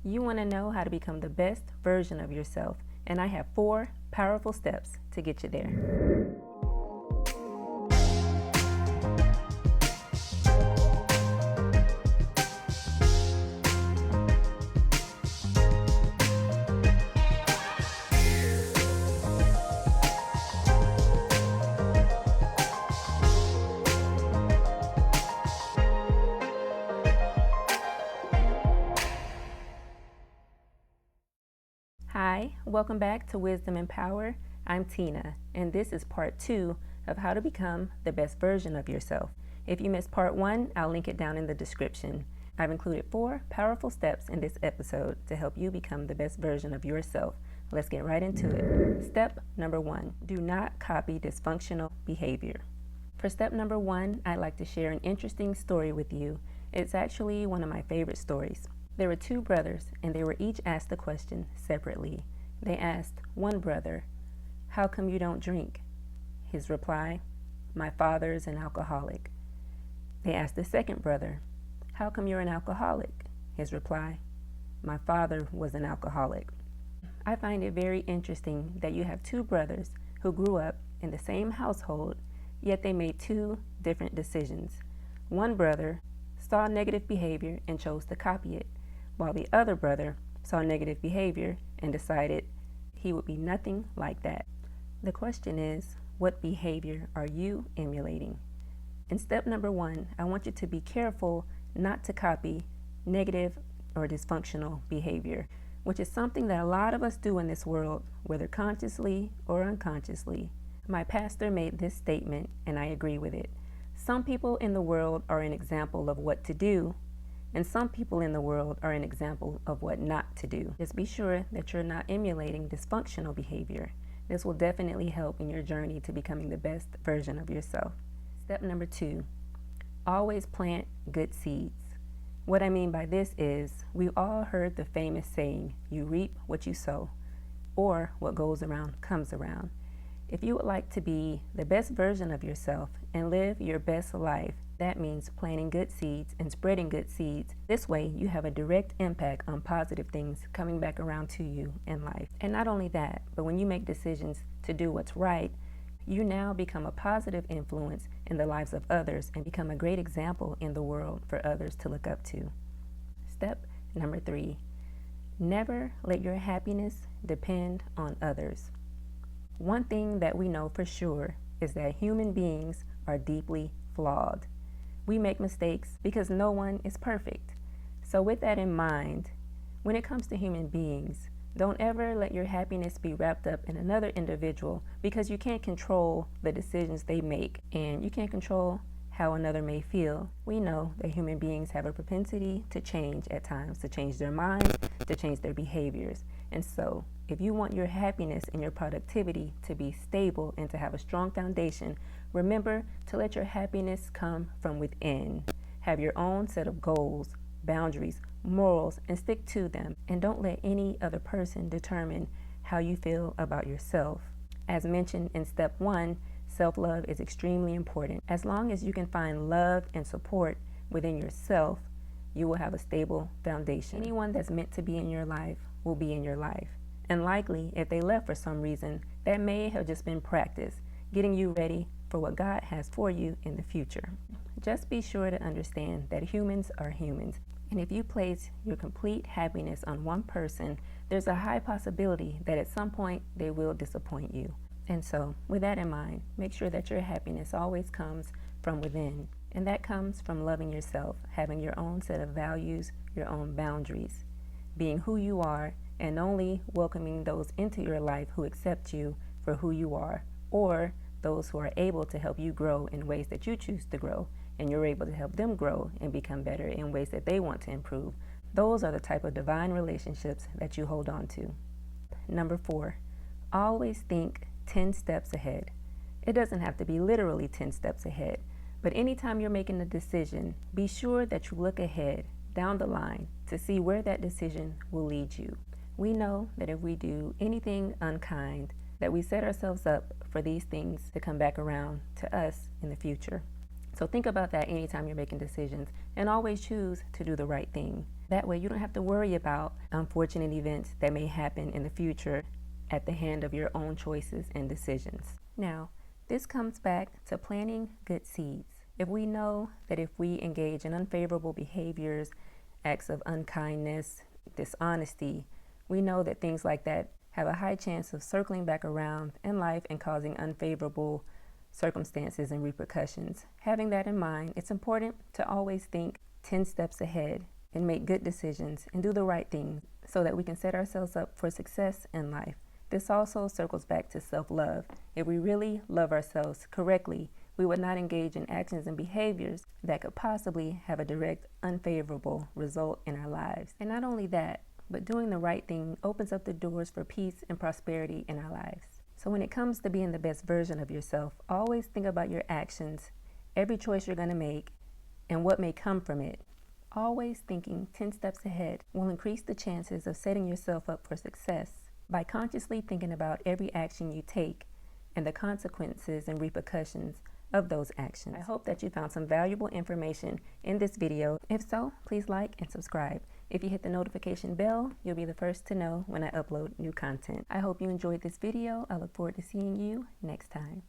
You want to know how to become the best version of yourself, and I have 4 powerful steps to get you there. Hi, welcome back to Wisdom and Power. I'm Tina, and this is part 2 of how to become the best version of yourself. If you missed part 1, I'll link it down in the description. I've included 4 powerful steps in this episode to help you become the best version of yourself. Let's get right into it. Step number 1, do not copy dysfunctional behavior. For step number 1, I'd like to share an interesting story with you. It's actually one of my favorite stories. There were 2 brothers, and they were each asked the question separately. They asked one brother, "How come you don't drink?" His reply, "My father's an alcoholic." They asked the second brother, "How come you're an alcoholic?" His reply, "My father was an alcoholic." I find it very interesting that you have 2 brothers who grew up in the same household, yet they made 2 different decisions. One brother saw negative behavior and chose to copy it, while the other brother saw negative behavior and decided he would be nothing like that. The question is, what behavior are you emulating? In step number 1, I want you to be careful not to copy negative or dysfunctional behavior, which is something that a lot of us do in this world, whether consciously or unconsciously. My pastor made this statement, and I agree with it. Some people in the world are an example of what to do, and some people in the world are an example of what not to do. Just be sure that you're not emulating dysfunctional behavior. This will definitely help in your journey to becoming the best version of yourself. Step number 2, always plant good seeds. What I mean by this is, we've all heard the famous saying, you reap what you sow, or what goes around comes around. If you would like to be the best version of yourself and live your best life, that means planting good seeds and spreading good seeds. This way, you have a direct impact on positive things coming back around to you in life. And not only that, but when you make decisions to do what's right, you now become a positive influence in the lives of others and become a great example in the world for others to look up to. Step number 3, never let your happiness depend on others. One thing that we know for sure is that human beings are deeply flawed. We make mistakes because no one is perfect. So with that in mind, when it comes to human beings, don't ever let your happiness be wrapped up in another individual, because you can't control the decisions they make and you can't control how another may feel. We know that human beings have a propensity to change at times, to change their minds, to change their behaviors. And so if you want your happiness and your productivity to be stable and to have a strong foundation, remember to let your happiness come from within. Have your own set of goals, boundaries, morals, and stick to them. And don't let any other person determine how you feel about yourself. As mentioned in step 1, self-love is extremely important. As long as you can find love and support within yourself, you will have a stable foundation. Anyone that's meant to be in your life will be in your life. And likely, if they left for some reason, that may have just been practice, getting you ready for what God has for you in the future. Just be sure to understand that humans are humans. And if you place your complete happiness on one person, there's a high possibility that at some point they will disappoint you. And so, with that in mind, make sure that your happiness always comes from within. And that comes from loving yourself, having your own set of values, your own boundaries, being who you are, and only welcoming those into your life who accept you for who you are, or those who are able to help you grow in ways that you choose to grow, and you're able to help them grow and become better in ways that they want to improve. Those are the type of divine relationships that you hold on to. Number 4, always think 10 steps ahead. It doesn't have to be literally 10 steps ahead, but anytime you're making a decision, be sure that you look ahead, down the line, to see where that decision will lead you. We know that if we do anything unkind, that we set ourselves up for these things to come back around to us in the future. So think about that anytime you're making decisions, and always choose to do the right thing. That way you don't have to worry about unfortunate events that may happen in the future at the hand of your own choices and decisions. Now, this comes back to planting good seeds. If we know that if we engage in unfavorable behaviors, acts of unkindness, dishonesty, we know that things like that have a high chance of circling back around in life and causing unfavorable circumstances and repercussions. Having that in mind, it's important to always think 10 steps ahead and make good decisions and do the right thing so that we can set ourselves up for success in life. This also circles back to self-love. If we really love ourselves correctly, we would not engage in actions and behaviors that could possibly have a direct unfavorable result in our lives. And not only that, but doing the right thing opens up the doors for peace and prosperity in our lives. So when it comes to being the best version of yourself, always think about your actions, every choice you're going to make, and what may come from it. Always thinking 10 steps ahead will increase the chances of setting yourself up for success by consciously thinking about every action you take and the consequences and repercussions of those actions. I hope that you found some valuable information in this video. If so, please like and subscribe. If you hit the notification bell, you'll be the first to know when I upload new content. I hope you enjoyed this video. I look forward to seeing you next time.